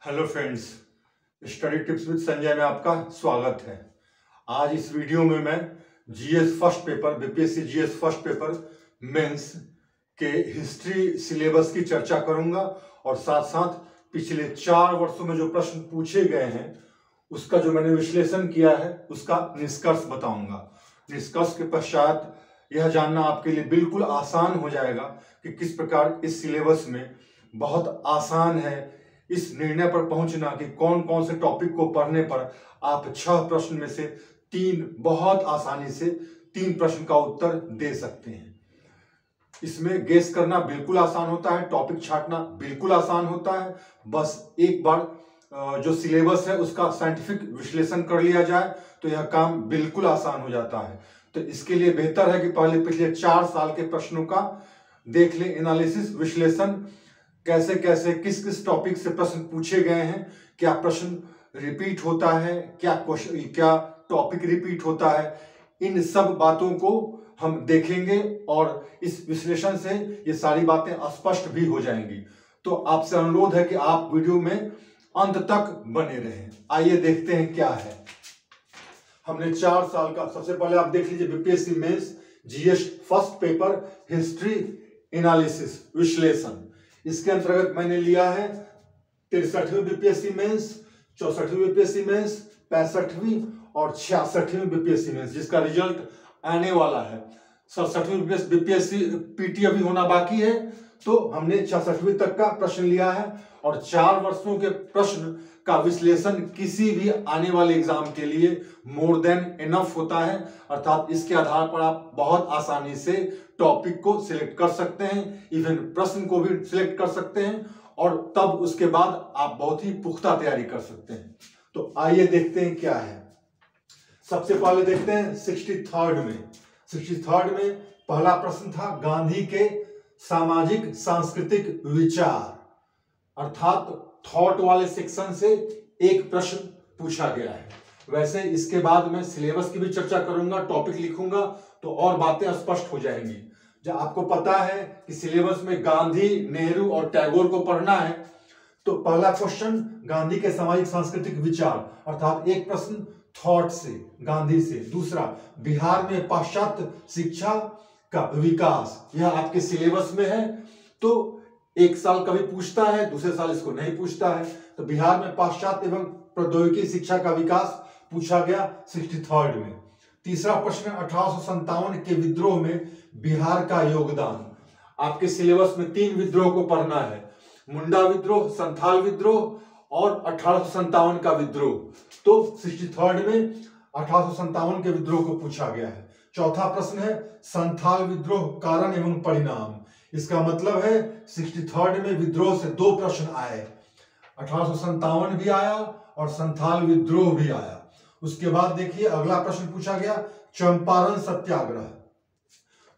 Hello friends, study tips with Sanjay में आपका स्वागत है। आज इस वीडियो में मैं GS first paper BPSC GS first paper mains के हिस्ट्री सिलेबस की चर्चा करूंगा और साथ साथ पिछले 4 वर्षों में जो प्रश्न पूछे गए हैं उसका जो मैंने विश्लेषण किया है उसका निष्कर्ष बताऊंगा। निष्कर्ष के पश्चात यह जानना आपके लिए बिल्कुल आसान हो जाएगा कि किस प्रकार इस सिलेबस में बहुत आसान है इस निर्णय पर पहुंचना कि कौन कौन से टॉपिक को पढ़ने पर आप 6 प्रश्न में से 3 बहुत आसानी से 3 प्रश्न का उत्तर दे सकते हैं। इसमें गेस करना बिल्कुल आसान होता है, टॉपिक छांटना बिल्कुल आसान होता है। बस एक बार जो सिलेबस है उसका साइंटिफिक विश्लेषण कर लिया जाए तो यह काम बिल्कुल आसान हो जाता है। तो इसके लिए बेहतर है कि पहले पिछले 4 साल के प्रश्नों का देख ले, एनालिसिस विश्लेषण कैसे कैसे किस किस टॉपिक से प्रश्न पूछे गए हैं, क्या प्रश्न रिपीट होता है, क्या टॉपिक रिपीट होता है, इन सब बातों को हम देखेंगे और इस विश्लेषण से ये सारी बातें स्पष्ट भी हो जाएंगी। तो आपसे अनुरोध है कि आप वीडियो में अंत तक बने रहें। आइए देखते हैं क्या है। हमने 4 साल का, सबसे पहले आप देख लीजिए BPSC mains GS first paper history analysis विश्लेषण। इसके अंतर्गत मैंने लिया है 63वीं बीपीएससी मेंस, 64वीं बीपीएससी मेंस, 65वीं और 66वीं बीपीएससी मेंस, जिसका रिजल्ट आने वाला है। 67वीं बीपीएससी पीटी अभी होना बाकी है, तो हमने 66वीं तक का प्रश्न लिया है और 4 वर्षों के प्रश्न का विश्लेषण किसी भी आने वाले एग्जाम के लिए मोर देन इनफ होता है। अर्थात इसके आधार पर आप बहुत आसानी से टॉपिक को सिलेक्ट कर सकते हैं, इवन प्रश्न को भी सिलेक्ट कर सकते हैं और तब उसके बाद आप बहुत ही पुख्ता तैयारी कर सकते हैं। तो आइए देखते हैं क्या है। सबसे पहले देखते हैं 63rd में पहला प्रश्न था गांधी के सामाजिक सांस्कृतिक विचार, अर्थात थॉट वाले सेक्शन से एक प्रश्न पूछा गया है। वैसे इसके बाद मैं सिलेबस की भी चर्चा करूंगा, टॉपिक लिखूंगा तो और बातें स्पष्ट हो जाएंगी। जब आपको पता है कि सिलेबस में गांधी, नेहरू और टैगोर को पढ़ना है, तो पहला क्वेश्चन गांधी के सामाजिक सांस्कृतिक विचार, अर्थात एक प्रश्न थॉट से, गांधी से। दूसरा, बिहार में पाश्चात्य शिक्षा का विकास, यह आपके सिलेबस में है, तो एक साल कभी पूछता है, दूसरे साल इसको नहीं पूछता है। तो बिहार में पाश्चात्य एवं प्रौद्योगिकी शिक्षा का विकास पूछा गया 63rd में। तीसरा प्रश्न 1857 के विद्रोह में बिहार का योगदान। आपके सिलेबस में 3 विद्रोह को पढ़ना है, मुंडा विद्रोह, संथाल विद्रोह और 1857 का विद्रोह। तो 63rd में 1857 के विद्रोह को पूछा गया है। चौथा प्रश्न है संथाल विद्रोह कारण एवं परिणाम। इसका मतलब है 63rd में विद्रोह से 2 प्रश्न आए, 1857 भी आया और संथाल विद्रोह भी आया। उसके बाद देखिए अगला प्रश्न पूछा गया चंपारण सत्याग्रह।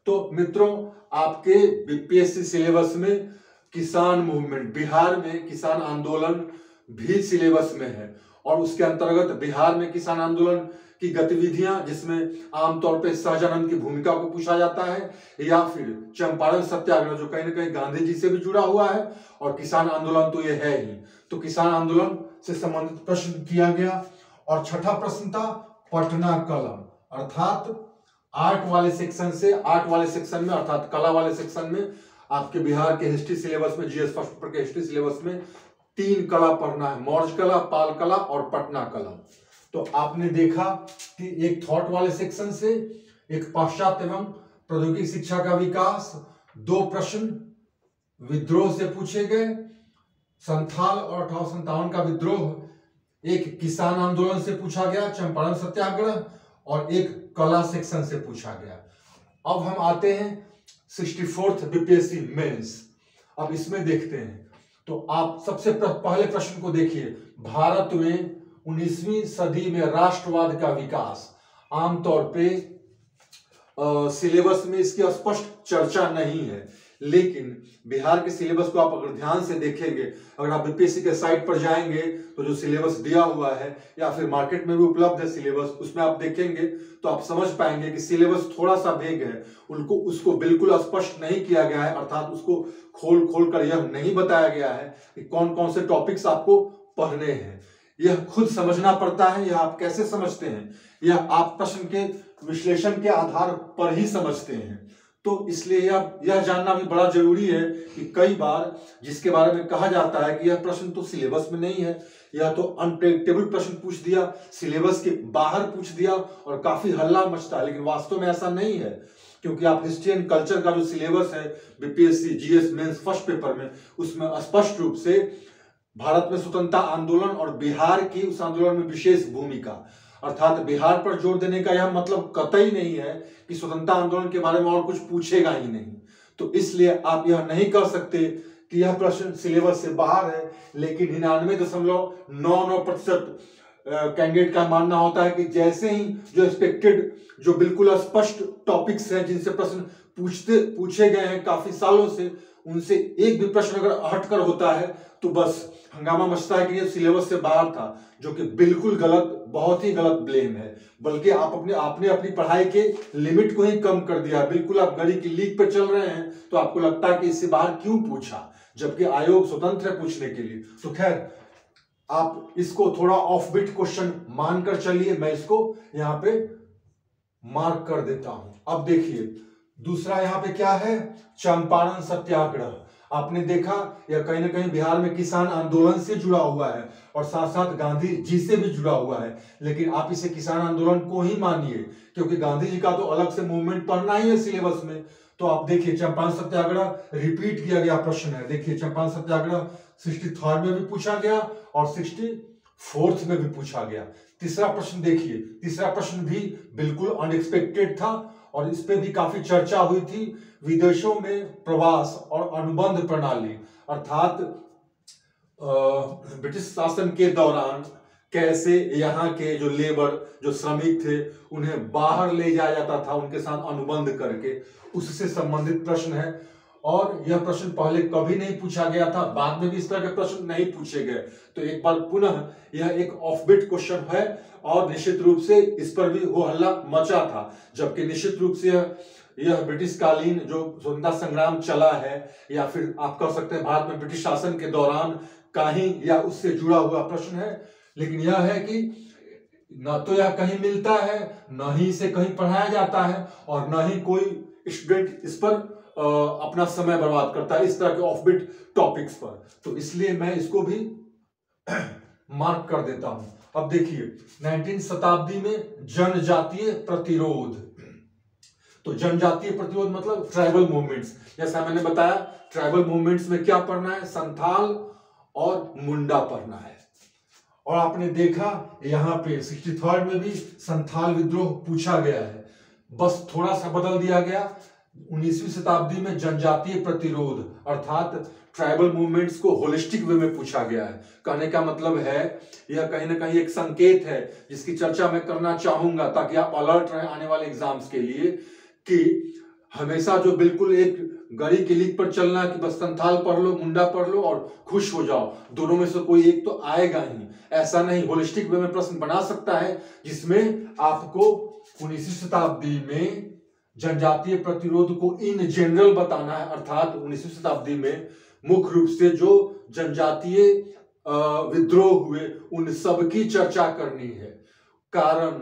तो मित्रों, आपके बीपीएससी सिलेबस में किसान मूवमेंट, बिहार में किसान आंदोलन भी सिलेबस में है और उसके अंतर्गत बिहार में किसान आंदोलन की गतिविधियां, जिसमें आमतौर पे सहजानंद की भूमिका को पूछा जाता है, या फिर चंपारण सत्याग्रह जो कहीं ना कहीं गांधी जी से भी जुड़ा हुआ है और किसान आंदोलन तो ये है ही। तो किसान आंदोलन से संबंधित प्रश्न किया गया। और छठा प्रश्न था पटना कलम, अर्थात आर्ट वाले सेक्शन से, आर्ट वाले सेक्शन में अर्थात कला वाले सेक्शन में आपके बिहार के हिस्ट्री सिलेबस में, जीएस फर्स्ट पेपर के हिस्ट्री सिलेबस में 3 कला पढ़ना है, मौर्य कला, पाल कला और पटना कला। तो आपने देखा कि एक थॉट वाले सेक्शन से, एक पाश्चात्य एवं प्रौद्योगिकी शिक्षा का विकास, 2 प्रश्न विद्रोह से पूछे गए, संथाल और 1857 का विद्रोह, एक किसान आंदोलन से पूछा गया, चंपारण सत्याग्रह, और एक कला सेक्शन से पूछा गया। अब हम आते हैं 64th बीपीएससी मेंस। अब इसमें देखते हैं, तो आप सबसे पहले प्रश्न को देखिए, भारत में 19वीं सदी में राष्ट्रवाद का विकास। आमतौर पे सिलेबस में इसकी स्पष्ट चर्चा नहीं है, लेकिन बिहार के सिलेबस को आप अगर ध्यान से देखेंगे, अगर आप बीपीएससी के साइट पर जाएंगे तो जो सिलेबस दिया हुआ है या फिर मार्केट में भी उपलब्ध है सिलेबस, उसमें आप देखेंगे तो आप समझ पाएंगे कि सिलेबस थोड़ा सा वेग है, उसको बिल्कुल स्पष्ट नहीं किया गया है, अर्थात उसको खोल कर यह नहीं बताया गया है कि कौन कौन से टॉपिक्स आपको पढ़ने हैं। यह खुद समझना पड़ता है। यह आप कैसे समझते हैं, यह आप प्रश्न के विश्लेषण के आधार पर ही समझते हैं। तो इसलिए यह जानना भी बड़ा जरूरी है कि कई बार जिसके बारे में कहा जाता है कि यह प्रश्न तो सिलेबस में नहीं है, यह तो अनप्रेडिक्टेबल प्रश्न पूछ दिया, सिलेबस के बाहर पूछ दिया और काफी हल्ला मचता है, लेकिन वास्तव में ऐसा नहीं है। क्योंकि आप हिस्ट्री एंड कल्चर का जो सिलेबस है BPSC GS mains first paper में, उसमें स्पष्ट रूप से भारत में स्वतंत्रता आंदोलन और बिहार की उस आंदोलन में विशेष भूमिका, अर्थात बिहार पर जोर देने का यह मतलब कतई नहीं है कि स्वतंत्रता आंदोलन के बारे में और कुछ पूछेगा ही नहीं। तो इसलिए आप यह नहीं कह सकते कि यह प्रश्न सिलेबस से बाहर है, लेकिन 99.99% कैंडिडेट का मानना होता है कि जैसे ही जो एक्सपेक्टेड, जो बिल्कुल स्पष्ट टॉपिक्स हैं जिनसे प्रश्न पूछे गए हैं काफी सालों से, उनसे एक भी प्रश्न अगर हटकर होता है तो बस हंगामा मचता है कि ये सिलेबस से बाहर था, जो कि बिल्कुल गलत, बहुत ही गलत ब्लेम है। बल्कि आपने अपनी पढ़ाई के लिमिट को ही कम कर दिया। बिल्कुल आप गणित की लीक पर चल रहे हैं तो आपको लगता है कि इससे बाहर क्यों पूछा, जबकि आयोग स्वतंत्र है पूछने के लिए। तो खैर, आप इसको थोड़ा ऑफ बीट क्वेश्चन मानकर चलिए, मैं इसको यहां पे मार्क कर देता हूं। अब देखिए दूसरा यहां पे क्या है, चंपारण सत्याग्रह। आपने देखा यह कहीं ना कहीं बिहार में किसान आंदोलन से जुड़ा हुआ है और साथ साथ गांधी जी से भी जुड़ा हुआ है, लेकिन आप इसे किसान आंदोलन को ही मानिए क्योंकि गांधी जी का तो अलग से मूवमेंट पढ़ना ही है सिलेबस में। तो आप देखिए चंपारण सत्याग्रह रिपीट किया गया प्रश्न है। देखिए चंपारण सत्याग्रह 63rd में भी पूछा गया और 64th में भी पूछा गया। तीसरा प्रश्न देखिए, तीसरा प्रश्न भी बिल्कुल अनएक्सपेक्टेड था और इस पे भी काफी चर्चा हुई थी। विदेशों में प्रवास और अनुबंध प्रणाली, अर्थात ब्रिटिश शासन के दौरान कैसे यहाँ के जो लेबर, जो श्रमिक थे, उन्हें बाहर ले जाया जाता था उनके साथ अनुबंध करके, उससे संबंधित प्रश्न है। और यह प्रश्न पहले कभी नहीं पूछा गया था, बाद में भी इस तरह के प्रश्न नहीं पूछे गए। तो एक बार पुनः यह एक ऑफबीट क्वेश्चन है और निश्चित रूप से इस पर भी हो हल्ला मचा था, जबकि निश्चित रूप से यह ब्रिटिश कालीन जो स्वतंत्रता संग्राम चला है, या फिर आप कह सकते हैं भारत में ब्रिटिश शासन के दौरान का ही या उससे जुड़ा हुआ प्रश्न है। लेकिन यह है कि न तो यह कहीं मिलता है, न ही इसे कहीं पढ़ाया जाता है और न ही कोई स्टूडेंट इस पर अपना समय बर्बाद करता है इस तरह के ऑफबीट टॉपिक्स पर। तो इसलिए मैं इसको भी मार्क कर देता हूं। अब देखिए 19वीं शताब्दी में जनजातीय प्रतिरोध। तो जनजातीय प्रतिरोध मतलब ट्राइबल मूवमेंट्स। जैसा मैंने बताया ट्राइबल मूवमेंट्स में क्या पढ़ना है, संथाल और मुंडा पढ़ना है। और आपने देखा यहाँ पे 63rd में भी संथाल विद्रोह पूछा गया है, बस थोड़ा सा बदल दिया गया। 19वीं शताब्दी में जनजातीय प्रतिरोध अर्थात ट्राइबल मूवमेंट्स को होलिस्टिक वे में पूछा गया है। कहने का मतलब है यह कहीं ना कहीं एक संकेत है जिसकी चर्चा मैं करना चाहूंगा ताकि आप अलर्ट रहें आने वाले एग्जाम्स के लिए, कि हमेशा जो बिल्कुल एक गड़ी की लीक पर चलना कि बस संथाल पढ़ लो, मुंडा पढ़ लो और खुश हो जाओ, दोनों में से कोई एक तो आएगा ही, ऐसा नहीं। होलिस्टिक वे में प्रश्न बना सकता है जिसमें आपको 19वीं शताब्दी में जनजातीय प्रतिरोध को इन जनरल बताना है, अर्थात 19वीं शताब्दी में मुख्य रूप से जो जनजातीय विद्रोह हुए उन सब की चर्चा करनी है। कारण,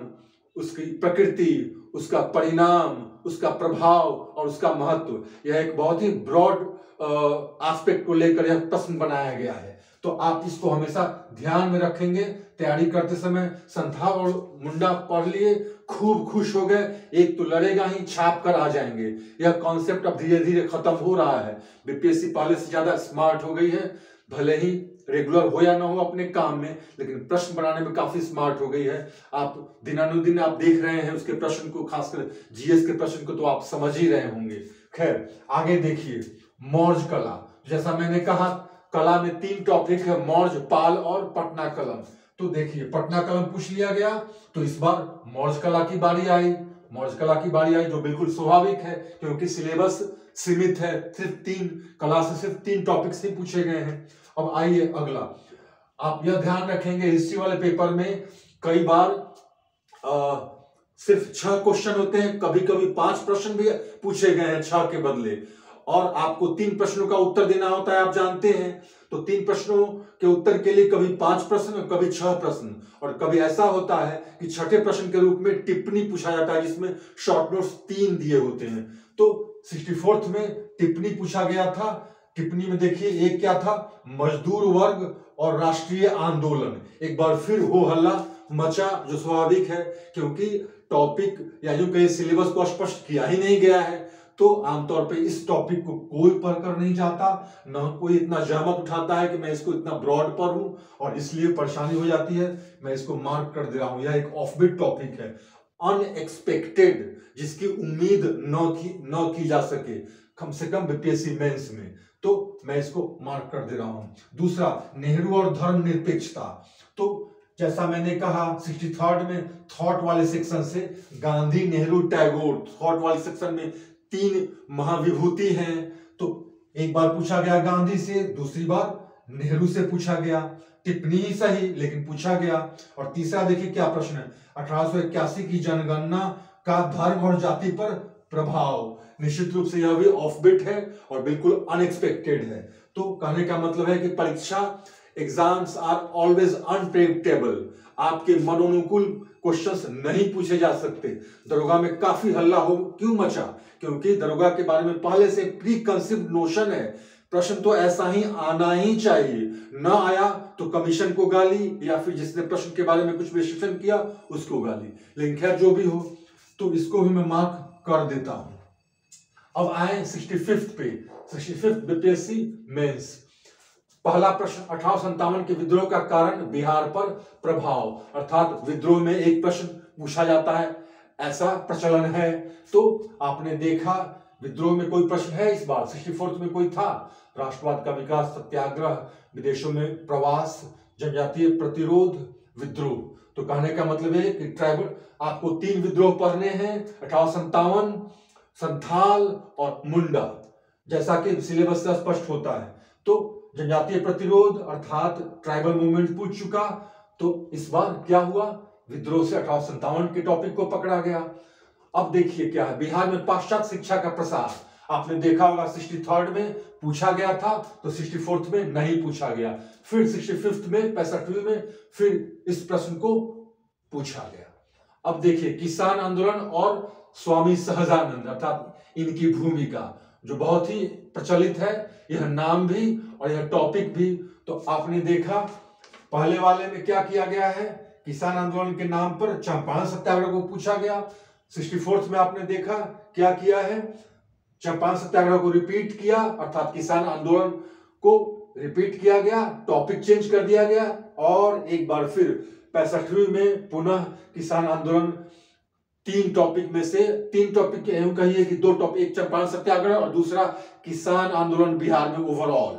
उसकी प्रकृति, उसका परिणाम, उसका प्रभाव और उसका महत्व। यह एक बहुत ही ब्रॉड एस्पेक्ट को लेकर यह प्रश्न बनाया गया है। तो आप इसको हमेशा ध्यान में रखेंगे तैयारी करते समय। संथाल और मुंडा पढ़ लिए, खूब खुश हो गए, एक तो लड़ेगा ही, छाप कर आ जाएंगे। यह कॉन्सेप्ट अब धीरे धीरे खत्म हो रहा है। बीपीएससी पहले से ज्यादा स्मार्ट हो गई है, भले ही रेगुलर हो या ना हो अपने काम में, लेकिन प्रश्न बनाने में काफी स्मार्ट हो गई है। आप दिनानुदिन आप देख रहे हैं उसके प्रश्न को, खासकर जीएस के प्रश्न को तो आप समझ ही रहे होंगे। खैर आगे देखिए, मौर्य कला। जैसा मैंने कहा कला में 3 टॉपिक है, मौर्य, पाल और पटना कलम। तो देखिए पटना कलम पूछ लिया गया, तो इस बार मौर्य कला की बारी आई। मौर्य कला की बारी आई जो बिल्कुल स्वाभाविक है क्योंकि सिलेबस सीमित है, सिर्फ 3 कला से सिर्फ 3 टॉपिक्स ही पूछे गए हैं। अब आइए अगला, आप यह ध्यान रखेंगे हिस्ट्री वाले पेपर में कई बार सिर्फ 6 क्वेश्चन होते हैं, कभी कभी 5 प्रश्न भी पूछे गए हैं 6 के बदले। और आपको 3 प्रश्नों का उत्तर देना होता है, आप जानते हैं। तो 3 प्रश्नों के उत्तर के लिए कभी 5 प्रश्न और कभी 6 प्रश्न, और कभी ऐसा होता है कि छठे प्रश्न के रूप में टिप्पणी पूछा जाता है, जिसमें शॉर्ट नोट्स 3 दिए होते हैं। तो 64th में टिप्पणी पूछा गया था। टिप्पणी में देखिए एक क्या था, मजदूर वर्ग और राष्ट्रीय आंदोलन। एक बार फिर हो हल्ला मचा, जो स्वाभाविक है, क्योंकि टॉपिक या यूं कहीं सिलेबस को स्पष्ट किया ही नहीं गया है। तो आमतौर पे इस टॉपिक को कोई पढ़कर नहीं चाहता, ना कोई इतना जहमत उठाता है कि मैं इसको इतना ब्रॉड पढ़ूं, और इसलिए परेशानी हो जाती है। मैं इसको मार्क कर दे रहा हूं, यह एक ऑफबीट टॉपिक है, अनएक्सपेक्टेड, जिसकी उम्मीद न की जा सके, कम से कम बीपीएससी मेंस में। तो मैं इसको मार्क कर दे रहा हूं। दूसरा, नेहरू और धर्मनिरपेक्षता। तो जैसा मैंने कहा 63rd में थॉट वाले सेक्शन से गांधी, नेहरू, टैगोर, थॉट वाले सेक्शन में 3 महाविभूति हैं। तो एक बार पूछा गया गांधी से, दूसरी बार नेहरू से पूछा गया, टिप्पणी ही सही लेकिन पूछा गया। और तीसरा देखिए क्या प्रश्न है, 1881 की जनगणना का धर्म और जाति पर प्रभाव। निश्चित रूप से यह भी ऑफबिट है और बिल्कुल अनएक्सपेक्टेड है। तो कहने का मतलब है कि परीक्षा, एग्जाम्स आर ऑलवेज अनप्रेडिक्टेबल, आपके मनोनुकूल क्वेश्चंस नहीं पूछे जा सकते। दरोगा में काफी हल्ला हो क्यों मचा, क्योंकि दरोगा के बारे में पहले से प्री कंसीव्ड नोशन है, प्रश्न तो ऐसा ही आना ही चाहिए, ना आया तो कमीशन को गाली, या फिर जिसने प्रश्न के बारे में कुछ विश्लेषण किया उसको गाली। लेकिन खैर जो भी हो, तो इसको भी मैं मार्क कर देता हूं। अब आए 65th पे, 65th बीपीएससी मेंस। पहला प्रश्न, 1857 के विद्रोह का कारण बिहार पर प्रभाव, अर्थात विद्रोह में एक प्रश्न पूछा जाता है, ऐसा प्रचलन है। तो आपने देखा विद्रोह में कोई प्रश्न है इस बार, 64th में कोई था, राष्ट्रवाद का विकास, सत्याग्रह, विदेशों में प्रवास, जनजातीय प्रतिरोध, विद्रोह। तो कहने का मतलब है कि ट्राइबल, आपको 3 विद्रोह पढ़ने हैं, 1857, संथाल और मुंडा, जैसा कि सिलेबस से स्पष्ट होता है। तो जनजातीय प्रतिरोध अर्थात ट्राइबल मूवमेंट पूछ चुका, तो इस बार क्या हुआ, विद्रोह से 1857 के टॉपिक को पकड़ा गया। अब देखिए क्या है, बिहार में पाश्चात्य शिक्षा का प्रसार, आपने देखा होगा 63rd में पूछा गया था, तो 64th में नहीं पूछा गया, फिर 65th में, 65वीं में फिर इस प्रश्न को पूछा गया। अब देखिए किसान आंदोलन और स्वामी सहजानंद अर्थात इनकी भूमिका, जो बहुत ही प्रचलित है, यह नाम भी और यह टॉपिक भी। तो आपने देखा पहले वाले में क्या किया गया है, किसान आंदोलन के नाम पर चंपारण सत्याग्रह को पूछा गया। 64th में आपने देखा क्या किया है, चंपारण सत्याग्रह को रिपीट किया, अर्थात किसान आंदोलन को रिपीट किया गया, टॉपिक चेंज कर दिया गया, और एक बार फिर 65वीं में पुनः किसान आंदोलन। 3 टॉपिक में से 3 टॉपिक यूं कहिए कि 2 टॉपिक, एक चंपारण सत्याग्रह और दूसरा किसान आंदोलन बिहार में ओवरऑल।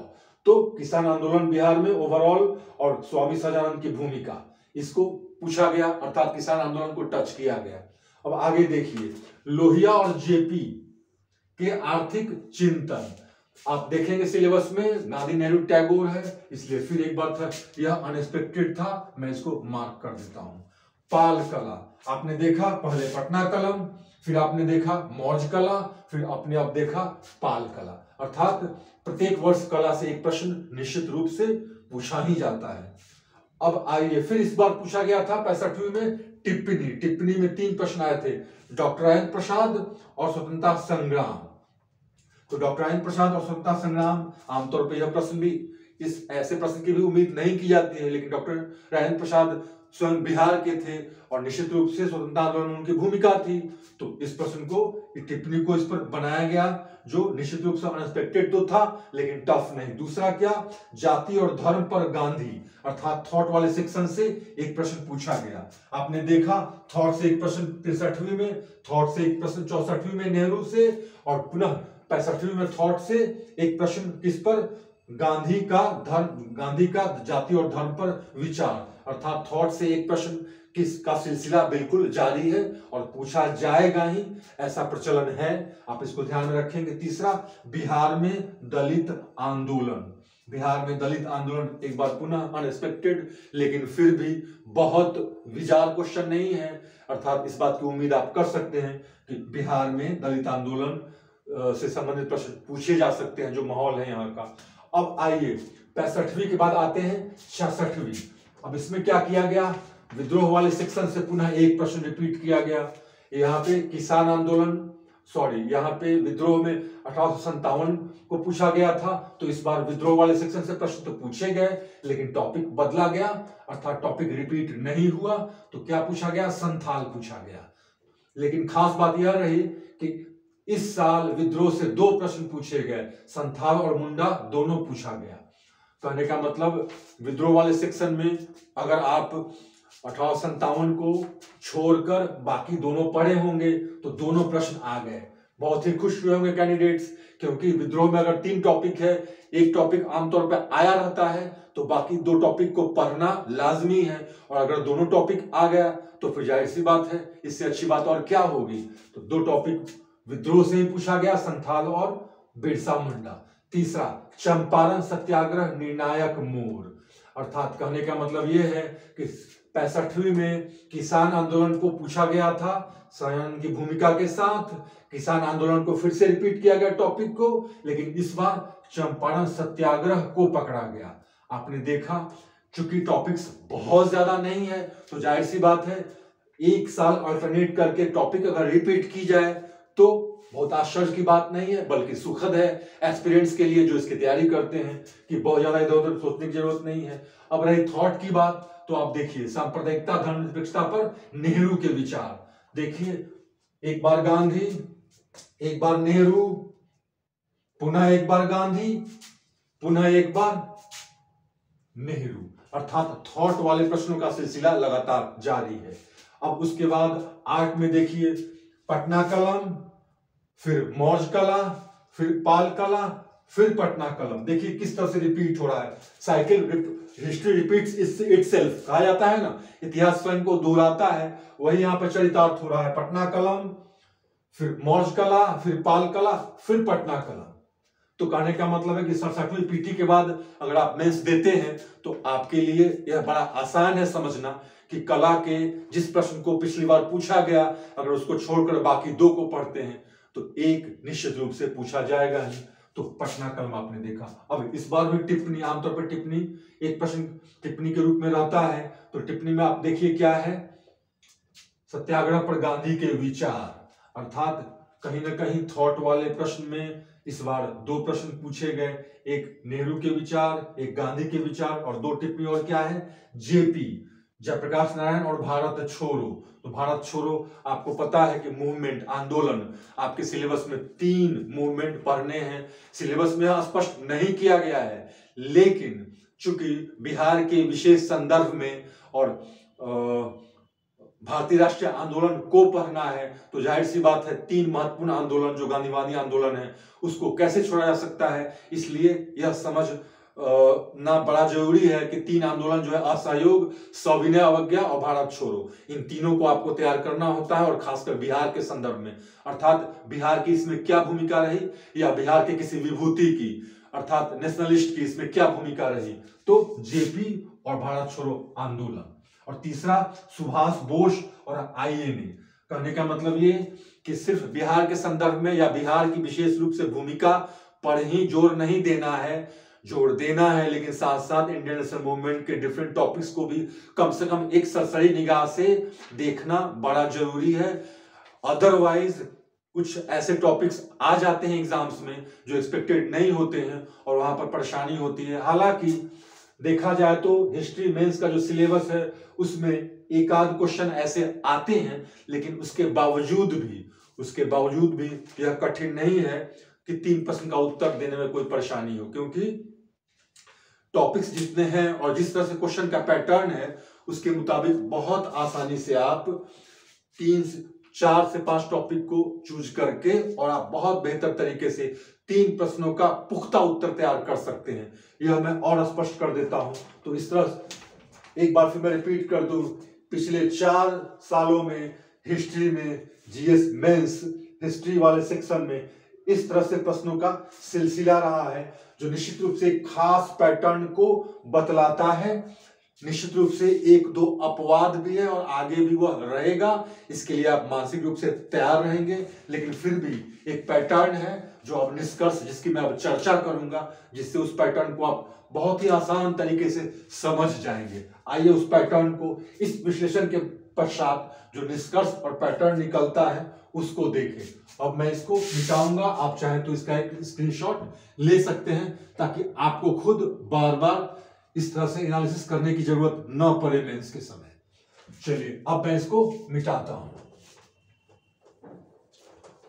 तो किसान आंदोलन बिहार में ओवरऑल और स्वामी सहजानंद की भूमिका, इसको पूछा गया, अर्थात किसान आंदोलन को टच किया गया। अब आगे देखिए, लोहिया और जेपी के आर्थिक चिंतन, आप देखेंगे सिलेबस में गांधी, नेहरू, टैगोर है, इसलिए फिर एक बार था, यह अनएक्सपेक्टेड था, मैं इसको मार्क कर देता हूं। पाल कला, आपने देखा पहले पटना कलम, फिर आपने देखा मौर्य कला, फिर आपने अब देखा पाल कला, अर्थात प्रत्येक वर्ष कला से एक प्रश्न निश्चित रूप से पूछा ही जाता है। अब आइए, फिर इस बार पूछा गया था 65वीं में टिप्पणी। टिप्पणी में 3 प्रश्न आए थे, डॉक्टर राजेंद्र प्रसाद और स्वतंत्रता संग्राम। तो डॉक्टर राजेंद्र प्रसाद और स्वतंत्रता संग्राम, आमतौर पर यह प्रश्न भी, इस ऐसे प्रश्न की भी उम्मीद नहीं की जाती है, लेकिन डॉक्टर राजेंद्र प्रसाद स्वयं बिहार के थे और निश्चित रूप से स्वतंत्रता आंदोलन में उनकी भूमिका थी। तो इस प्रश्न को, टिप्पणी को इस पर बनाया गया, जो निश्चित रूप से अनएक्सपेक्टेड तो था लेकिन टफ नहीं। दूसरा क्या, जाति और धर्म पर गांधी, अर्थात थॉट वाले सेक्शन से एक प्रश्न पूछा गया। आपने देखा थॉट से एक प्रश्न 63वीं में, थॉट से एक प्रश्न 64वीं में नेहरू से, और पुनः 65वीं में थॉट से एक प्रश्न किस पर, गांधी का जाति और धर्म पर विचार, अर्थात थॉट से एक प्रश्न किसका सिलसिला बिल्कुल जारी है और पूछा जाएगा ही, ऐसा प्रचलन है, आप इसको ध्यान में रखेंगे। तीसरा, बिहार में दलित आंदोलन। बिहार में दलित आंदोलन एक बार पुनः अनएक्सपेक्टेड, लेकिन फिर भी बहुत विजार क्वेश्चन नहीं है, अर्थात इस बात की उम्मीद आप कर सकते हैं कि बिहार में दलित आंदोलन से संबंधित प्रश्न पूछे जा सकते हैं, जो माहौल है यहाँ का। अब आइए 65वीं के बाद आते हैं 66वीं। अब इसमें क्या किया गया, विद्रोह वाले सेक्शन से पुनः एक प्रश्न रिपीट किया गया। यहाँ पे किसान आंदोलन, यहाँ पे विद्रोह में 1857 को पूछा गया था, तो इस बार विद्रोह वाले सेक्शन से प्रश्न तो पूछे गए, लेकिन टॉपिक बदला गया, अर्थात टॉपिक रिपीट नहीं हुआ। तो क्या पूछा गया, संथाल पूछा गया। लेकिन खास बात यह रही कि इस साल विद्रोह से 2 प्रश्न पूछे गए, संथाल और मुंडा दोनों पूछा गया। कहने का मतलब विद्रोह वाले सेक्शन में अगर आप 1857 को छोड़कर बाकी दोनों पढ़े होंगे तो दोनों प्रश्न आ गए। बहुत ही खुश हुए होंगे कैंडिडेट्स, क्योंकि विद्रोह में अगर 3 टॉपिक है, एक टॉपिक आमतौर पर आया रहता है, तो बाकी 2 टॉपिक को पढ़ना लाजमी है। और अगर दोनों टॉपिक आ गया तो फिर जाहिर सी बात है, इससे अच्छी बात और क्या होगी। तो 2 टॉपिक विद्रोह से ही पूछा गया, संथाल और बिरसा मुंडा। तीसरा, चंपारण सत्याग्रह निर्णायक मोड़, अर्थात कहने का मतलब यह है कि 65वीं में किसान आंदोलन को पूछा गया था सयान की भूमिका के साथ। किसान आंदोलन को फिर से रिपीट किया गया टॉपिक को, लेकिन इस बार चंपारण सत्याग्रह को पकड़ा गया। आपने देखा, चूंकि टॉपिक्स बहुत ज्यादा नहीं है, तो जाहिर सी बात है एक साल अल्टरनेट करके टॉपिक अगर रिपीट की जाए तो बहुत आश्चर्य की बात नहीं है, बल्कि सुखद है एस्पिरेंट्स के लिए जो इसकी तैयारी करते हैं, कि बहुत ज्यादा इधर उधर सोचने की जरूरत नहीं है। अब रही थॉट की बात, तो आप देखिए सांप्रदायिकता धर्मनिरपेक्षता पर नेहरू के विचार। देखिए, एक बार गांधी, एक बार नेहरू, पुनः एक बार गांधी, पुनः एक बार नेहरू, अर्थात थॉट वाले प्रश्नों का सिलसिला लगातार जारी है। अब उसके बाद 8 में देखिए पटना कलम, फिर मौर्य कला, फिर पाल कला, फिर पटना कलम। देखिए किस तरह से रिपीट हो रहा है, साइकिल हिस्ट्री रिपीट्स इटसेल्फ कहा जाता है ना, इतिहास स्वयं को दोहराता है, वही यहाँ पर चरितार्थ हो रहा है। पटना कलम, फिर मौर्य कला, फिर पाल कला, फिर पटना कलम। तो कहने का मतलब है कि 67वीं पीटी के बाद अगर आप मेंस देते हैं तो आपके लिए यह बड़ा आसान है समझना कि कला के जिस प्रश्न को पिछली बार पूछा गया, अगर उसको छोड़कर बाकी 2 को पढ़ते हैं तो एक निश्चित रूप से पूछा जाएगा ही। तो पटना कलम आपने देखा। अब इस बार भी टिप्पणी, आमतौर पर टिप्पणी एक प्रश्न टिप्पणी के रूप में रहता है, तो टिप्पणी में आप देखिए क्या है, सत्याग्रह पर गांधी के विचार, अर्थात कहीं ना कहीं थॉट वाले प्रश्न में इस बार 2 प्रश्न पूछे गए, एक नेहरू के विचार, एक गांधी के विचार, और 2 टिप्पणी और क्या है, जेपी जयप्रकाश नारायण और भारत छोड़ो। तो भारत छोड़ो आपको पता है कि मूवमेंट, आंदोलन, आपके सिलेबस में 3 मूवमेंट पढ़ने हैं। सिलेबस में स्पष्ट नहीं किया गया है, लेकिन चूंकि बिहार के विशेष संदर्भ में और भारतीय राष्ट्रीय आंदोलन को पढ़ना है, तो जाहिर सी बात है 3 महत्वपूर्ण आंदोलन जो गांधीवादी आंदोलन है उसको कैसे छोड़ा जा सकता है। इसलिए यह समझ ना बड़ा जरूरी है कि 3 आंदोलन जो है, असहयोग, सविनय अवज्ञा और भारत छोड़ो, इन तीनों को आपको तैयार करना होता है, और खासकर बिहार के संदर्भ में, अर्थात बिहार की इसमें क्या भूमिका रही, या बिहार के किसी विभूति की अर्थात नेशनलिस्ट की इसमें क्या भूमिका रही। तो जेपी और भारत छोड़ो आंदोलन। और तीसरा, सुभाष बोस और आईएनए। कहने का मतलब ये कि सिर्फ बिहार के संदर्भ में या बिहार की विशेष रूप से भूमिका पर ही जोर नहीं देना है, जोर देना है, लेकिन साथ साथ इंडियन नेशनल मूवमेंट के डिफरेंट टॉपिक्स को भी कम से कम एक सरसरी निगाह से देखना बड़ा जरूरी है। अदरवाइज कुछ ऐसे टॉपिक्स आ जाते हैं एग्जाम्स में जो एक्सपेक्टेड नहीं होते हैं, और वहां पर परेशानी होती है। हालांकि देखा जाए तो हिस्ट्री मेंस का जो सिलेबस है उसमें एक आध क्वेश्चन ऐसे आते हैं, लेकिन उसके बावजूद भी यह कठिन नहीं है कि 3 प्रश्न का उत्तर देने में कोई परेशानी हो, क्योंकि टॉपिक्स जितने हैं और जिस तरह से क्वेश्चन का पैटर्न है उसके मुताबिक बहुत आसानी से आप 4 से 5 टॉपिक को चूज करके और आप बहुत बेहतर तरीके से 3 प्रश्नों का पुख्ता उत्तर तैयार कर सकते हैं। यह मैं और स्पष्ट कर देता हूं। तो इस तरह एक बार फिर मैं रिपीट कर दूं, पिछले 4 सालों में हिस्ट्री में, जीएस मेंस हिस्ट्री वाले सेक्शन में इस तरह से प्रश्नों का सिलसिला रहा है, जो निश्चित रूप से एक खास पैटर्न को बतलाता है। निश्चित रूप से एक दो अपवाद भी है और आगे भी वह रहेगा, इसके लिए आप मानसिक रूप से तैयार रहेंगे। लेकिन फिर भी एक पैटर्न है जो अब निष्कर्ष जिसकी मैं अब चर्चा करूंगा, जिससे उस पैटर्न को आप बहुत ही आसान तरीके से समझ जाएंगे। आइए उस पैटर्न को, इस विश्लेषण के पश्चात जो निष्कर्ष और पैटर्न निकलता है उसको देखें। अब मैं इसको मिटाऊंगा, आप चाहें तो इसका एक स्क्रीनशॉट ले सकते हैं ताकि आपको खुद बार बार इस तरह से एनालिसिस करने की जरूरत न पड़े मेंस के समय। चलिए अब मैं इसको मिटाता हूं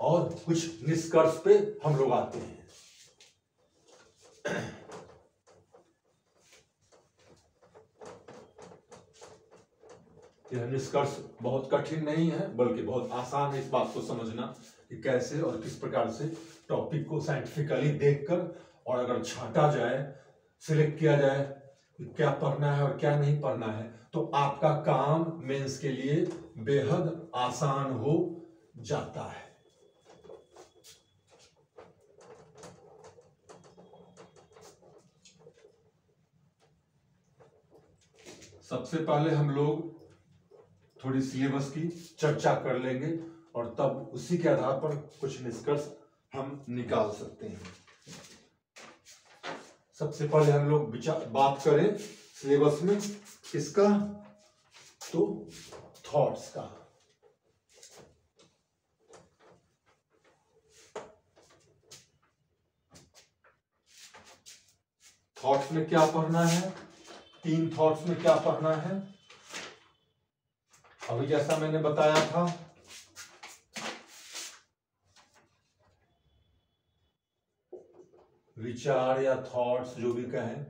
और कुछ निष्कर्ष पे हम लोग आते हैं। यह निष्कर्ष बहुत कठिन नहीं है बल्कि बहुत आसान है इस बात को समझना कि कैसे और किस प्रकार से टॉपिक को साइंटिफिकली देखकर और अगर छांटा जाए, सिलेक्ट किया जाए कि क्या पढ़ना है और क्या नहीं पढ़ना है, तो आपका काम मेंस के लिए बेहद आसान हो जाता है। सबसे पहले हम लोग थोड़ी सिलेबस की चर्चा कर लेंगे और तब उसी के आधार पर कुछ निष्कर्ष हम निकाल सकते हैं। सबसे पहले हम लोग बात करें सिलेबस में किसका, तो थॉट्स का। थॉट्स में क्या पढ़ना है, 3 थॉट्स में क्या पढ़ना है। अभी जैसा मैंने बताया था, विचार या थॉट्स जो भी कहें,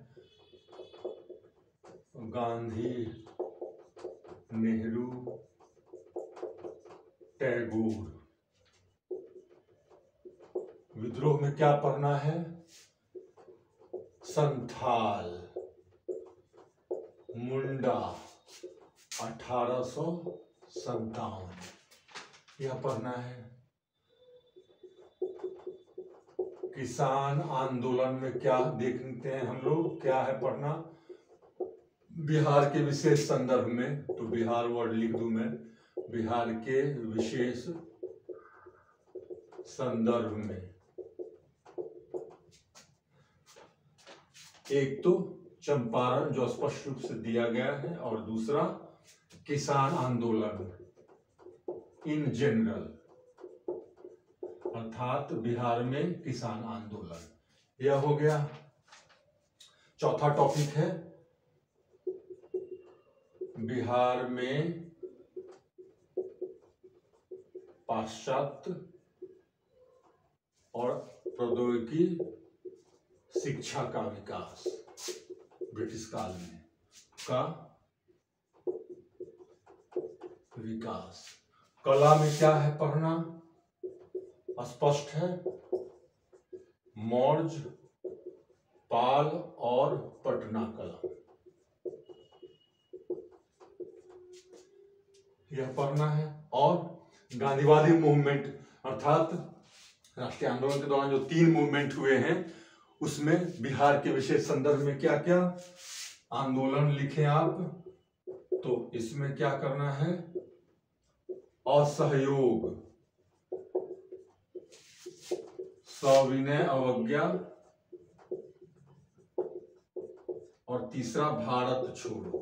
गांधी, नेहरू, टैगोर। विद्रोह में क्या पढ़ना है, संथाल, मुंडा, 1857 यह पढ़ना है। किसान आंदोलन में क्या देखते हैं हम लोग, क्या है पढ़ना, बिहार के विशेष संदर्भ में, तो बिहार वर्ड लिख दूं मैं, बिहार के विशेष संदर्भ में। एक तो चंपारण जो स्पष्ट रूप से दिया गया है और दूसरा किसान आंदोलन इन जनरल, अर्थात बिहार में किसान आंदोलन, यह हो गया। चौथा टॉपिक है बिहार में पाश्चात्य और प्रौद्योगिकी शिक्षा का विकास, ब्रिटिश काल में का विकास। कला में क्या है पढ़ना, स्पष्ट है, मौर्य, पाल और पटना कला, यह पढ़ना है। और गांधीवादी मूवमेंट अर्थात राष्ट्रीय आंदोलन के दौरान जो 3 मूवमेंट हुए हैं उसमें बिहार के विशेष संदर्भ में क्या क्या आंदोलन लिखे आप, तो इसमें क्या करना है, असहयोग, सविनय अवज्ञा और तीसरा भारत छोड़ो।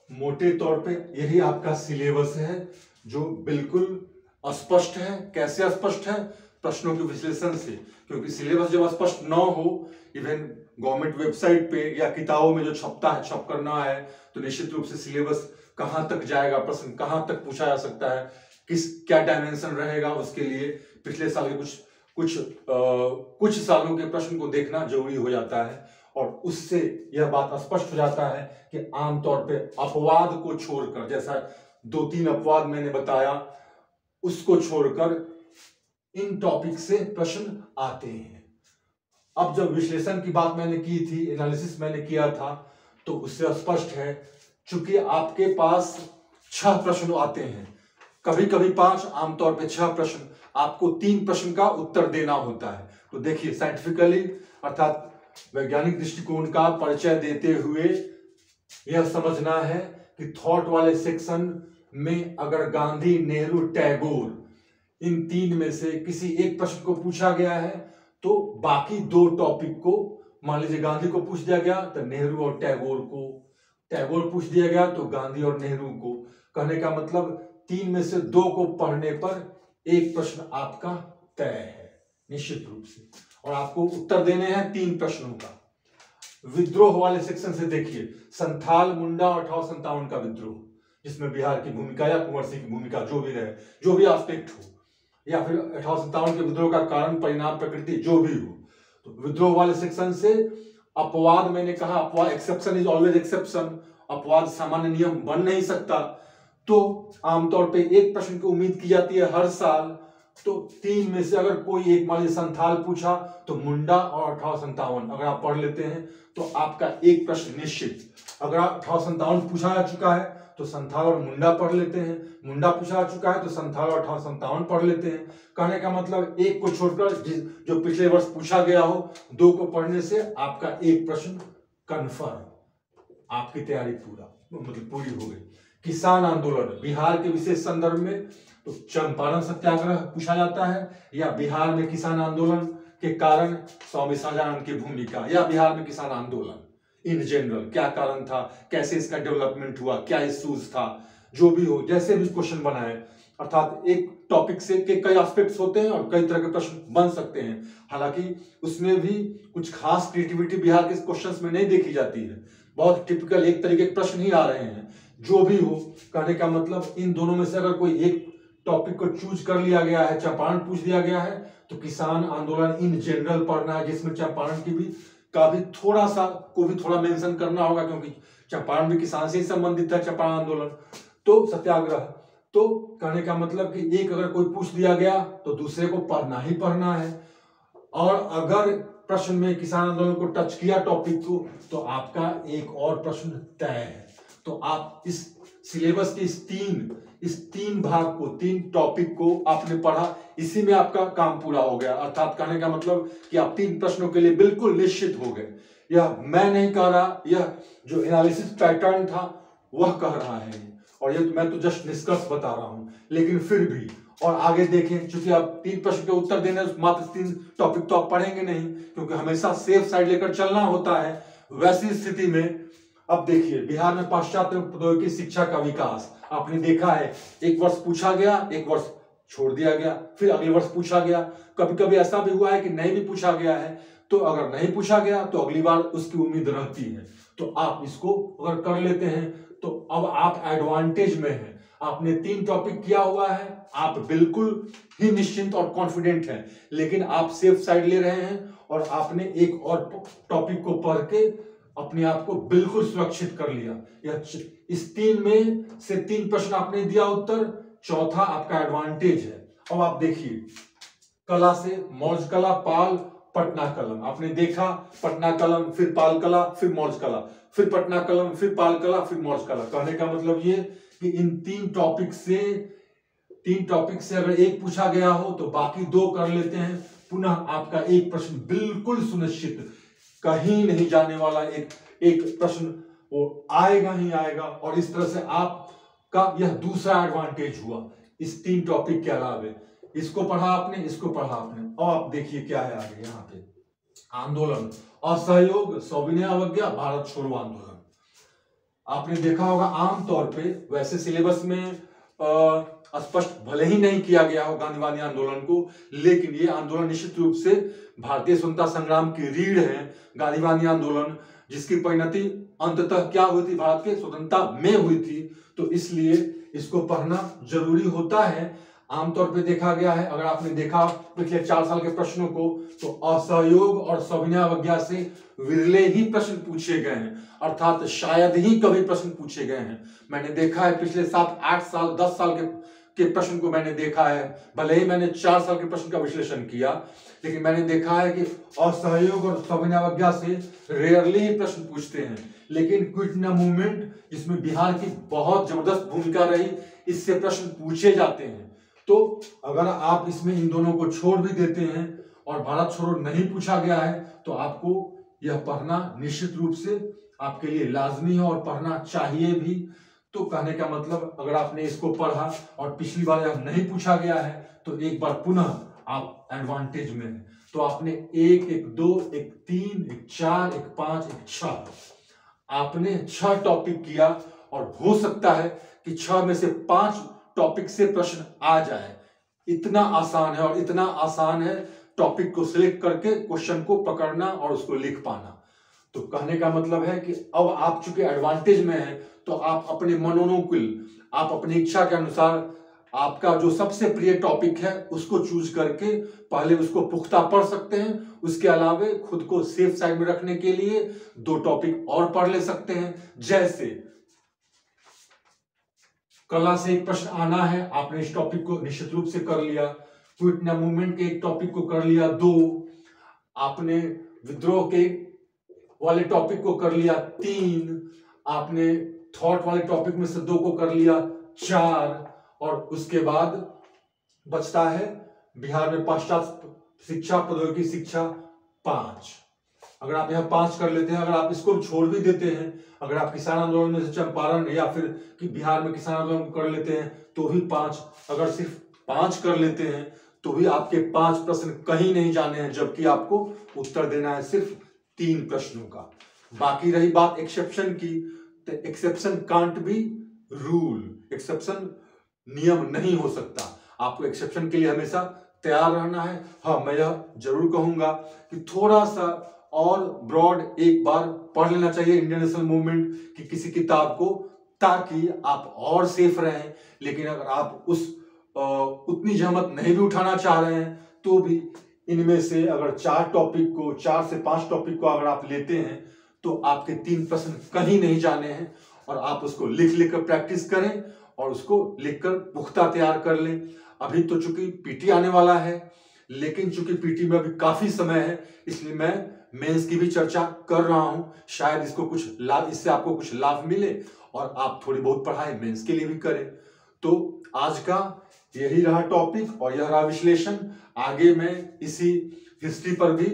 मोटे तौर पे यही आपका सिलेबस है जो बिल्कुल अस्पष्ट है। कैसे स्पष्ट है, प्रश्नों के विश्लेषण से, क्योंकि सिलेबस जब स्पष्ट न हो, इवन गवर्नमेंट वेबसाइट पे या किताबों में जो छपता है, छप कर ना है, तो निश्चित रूप से सिलेबस कहां तक जाएगा, प्रश्न कहां तक पूछा जा सकता है, क्या डायमेंशन रहेगा, उसके लिए पिछले साल के कुछ सालों के प्रश्न को देखना जरूरी हो जाता है। और उससे यह बात स्पष्ट हो जाता है कि आमतौर पे अपवाद को छोड़कर, जैसा 2-3 अपवाद मैंने बताया, उसको छोड़कर इन टॉपिक से प्रश्न आते हैं। अब जब विश्लेषण की बात मैंने की थी, एनालिसिस मैंने किया था, तो उससे स्पष्ट है, चूंकि आपके पास 6 प्रश्न आते हैं, कभी कभी 5, आमतौर पे 6 प्रश्न, आपको 3 प्रश्न का उत्तर देना होता है। तो देखिए साइंटिफिकली अर्थात वैज्ञानिक दृष्टिकोण का परिचय देते हुए यह समझना है कि थॉट वाले सेक्शन में अगर गांधी, नेहरू, टैगोर इन तीन में से किसी एक प्रश्न को पूछा गया है तो बाकी दो टॉपिक को, मान लीजिए गांधी को पूछ दिया गया तो नेहरू और टैगोर को, टैगोर पूछ दिया गया तो गांधी और नेहरू को। कहने का मतलब तीन में से दो को पढ़ने पर एक प्रश्न आपका तय है निश्चित रूप से, और आपको उत्तर देने हैं तीन प्रश्नों का। विद्रोह वाले सेक्शन से देखिए संथाल, मुंडा और 1857 का विद्रोह, जिसमें बिहार की भूमिका या कुंवर सिंह की भूमिका जो भी रहे, जो भी एस्पेक्ट हो, या फिर 1857 के विद्रोह का कारण, परिणाम, प्रकृति जो भी हो, तो विद्रोह वाले सेक्शन से अपवाद, मैंने कहा अपवाद, एक्सेप्शन इज ऑलवेज एक्सेप्शन, अपवाद सामान्य नियम बन नहीं सकता। तो आमतौर पे एक प्रश्न की उम्मीद की जाती है हर साल, तो तीन में से अगर कोई एक, मान लीजिए संथाल पूछा तो मुंडा और 1857 अगर आप पढ़ लेते हैं तो आपका एक प्रश्न निश्चित। अगर 1857 पूछा जा चुका है तो संथाल और मुंडा पढ़ लेते हैं, मुंडा पूछा जा चुका है तो संथाल और 1857 पढ़ लेते हैं। कहने का मतलब एक को छोड़कर जो पिछले वर्ष पूछा गया हो, दो को पढ़ने से आपका एक प्रश्न कन्फर्म, आपकी तैयारी पूरी हो गई। किसान आंदोलन बिहार के विशेष संदर्भ में तो चंपारण सत्याग्रह पूछा जाता है, या बिहार में किसान आंदोलन के कारण स्वामी शाहजहां की भूमिका, या बिहार में किसान आंदोलन इन जनरल क्या कारण था, कैसे इसका डेवलपमेंट हुआ, क्या इश्यूज था, जो भी हो, जैसे भी क्वेश्चन बनाए। अर्थात एक टॉपिक से के कई एस्पेक्ट्स होते हैं और कई तरह के प्रश्न बन सकते हैं। हालांकि उसमें भी कुछ खास क्रिएटिविटी बिहार के क्वेश्चंस में नहीं देखी जाती है, बहुत टिपिकल एक तरीके के प्रश्न ही आ रहे हैं। जो भी हो, कहने का मतलब इन दोनों में से अगर कोई एक टॉपिक को चूज कर लिया गया है, चंपारण पूछ दिया गया है, तो किसान आंदोलन इन जनरल पढ़ना है, जिसमें चंपारण की भी का भी थोड़ा मेंशन करना होगा, क्योंकि चंपारण भी किसान से ही संबंधित है, चंपारण आंदोलन तो सत्याग्रह। तो कहने का मतलब कि एक अगर कोई पूछ दिया गया तो दूसरे को पढ़ना ही पढ़ना है, और अगर प्रश्न में किसान आंदोलन को टच किया टॉपिक को तो आपका एक और प्रश्न तय है। तो आप इस सिलेबस के इस तीन भाग को, तीन टॉपिक को आपने पढ़ा, इसी में आपका काम पूरा हो गया। अर्थात कहने का मतलब कि आप तीन प्रश्नों के लिए बिल्कुल निश्चित हो गए। यह मैं नहीं कह रहा, यह जो एनालिसिस पैटर्न था वह कह रहा है, और ये मैं तो जस्ट निष्कर्ष बता रहा हूं। लेकिन फिर भी और आगे देखें, चूंकि आप तीन प्रश्न के उत्तर देने मात्र तीन टॉपिक तो आप पढ़ेंगे नहीं, क्योंकि हमेशा सेफ साइड लेकर चलना होता है। वैसी स्थिति में अब देखिए बिहार में पाश्चात्य प्रौद्योगिकी शिक्षा का विकास आपने देखा है, एक वर्ष पूछा गया, एक वर्ष छोड़ दिया गया, फिर अगले वर्ष पूछा गया। कभी कभी ऐसा भी हुआ है कि नहीं भी पूछा गया है, तो अगर नहीं पूछा गया तो अगली बार उसकी उम्मीद रहती है। तो आप इसको अगर कर लेते हैं तो अब आप एडवांटेज में हैं। आपने तीन टॉपिक किया हुआ है, आप बिल्कुल ही निश्चिंत और कॉन्फिडेंट हैं, लेकिन आप सेफ साइड ले रहे हैं और आपने एक और टॉपिक को पढ़ के अपने आप को बिल्कुल सुरक्षित कर लिया। इस तीन में से तीन प्रश्न आपने दिया उत्तर, चौथा आपका एडवांटेज है। अब आप देखिए कला से मौर्य कला, पाल, पटना कलम आपने देखा, पटना कलम, फिर पाल कला, फिर मौर्य कला, फिर पटना कलम, फिर पाल कला, फिर मौर्य कला। कहने का मतलब ये कि इन तीन टॉपिक से अगर एक पूछा गया हो तो बाकी दो कर लेते हैं। पुनः आपका एक प्रश्न बिल्कुल सुनिश्चित, कहीं नहीं जाने वाला एक प्रश्न वो आएगा ही आएगा। और इस तरह से आपका यह दूसरा एडवांटेज हुआ इस तीन टॉपिक के अलावे। इसको पढ़ा आपने, इसको पढ़ा आपने, और आप देखिए क्या है आगे यहाँ पे, आंदोलन, असहयोग, सविनय अवज्ञा, भारत छोड़ो आंदोलन। आपने देखा होगा आमतौर पे, वैसे सिलेबस में स्पष्ट भले ही नहीं किया गया हो गांधीवादी आंदोलन को, लेकिन ये आंदोलन निश्चित रूप से भारतीय स्वतंत्रता संग्राम की रीढ़ है। गांधीवादी आंदोलन जिसकी परिणति अंततः क्या हुई थी, भारत के स्वतंत्रता में हुई थी, तो इसलिए इसको पढ़ना जरूरी होता है। आमतौर पे देखा गया है, अगर आपने देखा पिछले 4 साल के प्रश्नों को, तो असहयोग और सविनय अवज्ञा से विरले ही प्रश्न पूछे गए हैं, अर्थात शायद ही कभी प्रश्न पूछे गए हैं। मैंने देखा है पिछले 7, 8 साल, 10 साल के प्रश्न को मैंने देखा है, भले ही मैंने 4 साल के प्रश्न का विश्लेषण किया, लेकिन मैंने देखा है कि असहयोग और सविनय अवज्ञा से रेयरली ही प्रश्न पूछते हैं। लेकिन क्विट इंडिया मूवमेंट, जिसमें बिहार की बहुत जबरदस्त भूमिका रही, इससे प्रश्न पूछे जाते हैं। तो अगर आप इसमें इन दोनों को छोड़ भी देते हैं और भारत छोड़ो नहीं पूछा गया है तो आपको यह पढ़ना निश्चित रूप से आपके लिए लाजमी है और पढ़ना चाहिए भी। तो कहने का मतलब अगर आपने इसको पढ़ा और पिछली बार यह नहीं पूछा गया है तो एक बार पुनः आप एडवांटेज में हैं। तो आपने 1, 1, 2, 1, 3, 1, 4, 1, 5, 1, 6 आपने 6 टॉपिक किया और हो सकता है कि 6 में से 5 टॉपिक से प्रश्न आ जाए। इतना आसान है और इतना आसान है टॉपिक को सिलेक्ट करके क्वेश्चन को पकड़ना और उसको लिख पाना। तो कहने का मतलब है कि अब आप चूंकि एडवांटेज में हैं तो आप अपने मनोनुकूल, आप अपनी इच्छा के अनुसार आपका जो सबसे प्रिय टॉपिक है उसको चूज करके पहले उसको पुख्ता पढ़ सकते हैं। उसके अलावे खुद को सेफ साइड में रखने के लिए 2 टॉपिक और पढ़ ले सकते हैं। जैसे कला से एक प्रश्न आना है, आपने इस टॉपिक को निश्चित रूप से कर लिया। क्विट इंडिया मूवमेंट के एक टॉपिक को कर लिया 2, आपने विद्रोह के वाले टॉपिक को कर लिया 3, आपने थॉट वाले टॉपिक में से 2 को कर लिया 4, और उसके बाद बचता है बिहार में पाश्चात्य शिक्षा प्रौद्योगिकी शिक्षा 5। अगर आप यह 5 कर लेते हैं, अगर आप इसको छोड़ भी देते हैं, अगर आप किसान आंदोलन में से चंपारण या फिर कि बिहार में किसान आंदोलन कर लेते हैं तो भी 5, अगर सिर्फ 5 कर लेते हैं तो भी आपके 5 प्रश्न कहीं नहीं जाने हैं, जबकि आपको उत्तर देना है सिर्फ 3 प्रश्नों का। बाकी रही बात एक्सेप्शन की, तो exception can't be rule, exception नियम नहीं हो सकता। आपको एक्सेप्शन के लिए हमेशा तैयार रहना है। हाँ, मैं यह जरूर कहूंगा कि थोड़ा सा और ब्रॉड एक बार पढ़ लेना चाहिए इंडियन नेशनल मूवमेंट की किसी किताब को, ताकि आप और सेफ रहें। लेकिन अगर आप उतनी जहमत नहीं भी उठाना चाह रहे हैं तो भी इनमें से अगर 4 टॉपिक को, 4 से 5 टॉपिक को अगर आप लेते हैं तो आपके 3 प्रश्न कहीं नहीं जाने हैं। और आप उसको लिख लिख कर प्रैक्टिस करें और उसको लिखकर पुख्ता तैयार कर लें। अभी तो चूंकि पीटी आने वाला है, लेकिन चूंकि पीटी में अभी काफी समय है, इसलिए मैं मेंस की भी चर्चा कर रहा हूं। शायद इसको कुछ लाभ, इससे आपको कुछ लाभ मिले और आप थोड़ी बहुत पढ़ाई मेंस के लिए भी करें। तो आज का यही रहा टॉपिक और यह रहा विश्लेषण। आगे मैं इसी हिस्ट्री पर भी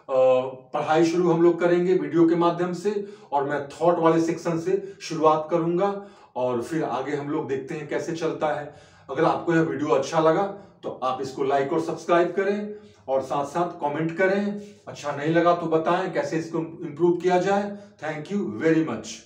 पढ़ाई शुरू हम लोग करेंगे वीडियो के माध्यम से, और मैं थॉट वाले सेक्शन से शुरुआत करूंगा और फिर आगे हम लोग देखते हैं कैसे चलता है। अगर आपको यह वीडियो अच्छा लगा तो आप इसको लाइक और सब्सक्राइब करें और साथ साथ कमेंट करें। अच्छा नहीं लगा तो बताएं कैसे इसको इंप्रूव किया जाए। Thank you very much.